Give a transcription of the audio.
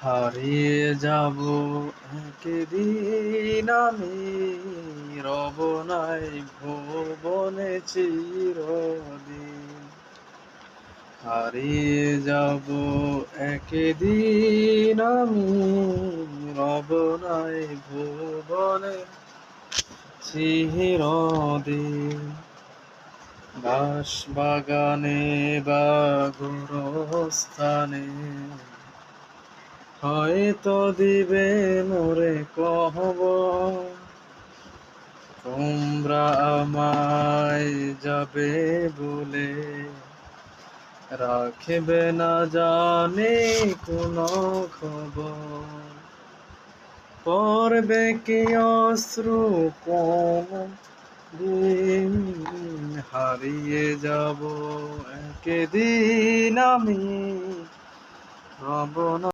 হারিয়ে যাব একদিন আমি, রব নাই ভুবনে চিরদিন। হারিয়ে যাব একদিন আমি, রব নাই ভুবনে চিরদিন। বাঁশবাগানে বা গোরস্থানে হয়তো দিবে মোরে খবর, তোমরা আমায় যাবে বলে, রাখবে না জানি কোনো খবর। পড়বে কি অশ্রু কোন দিন, হারিয়ে যাব একদিন আমি, রব না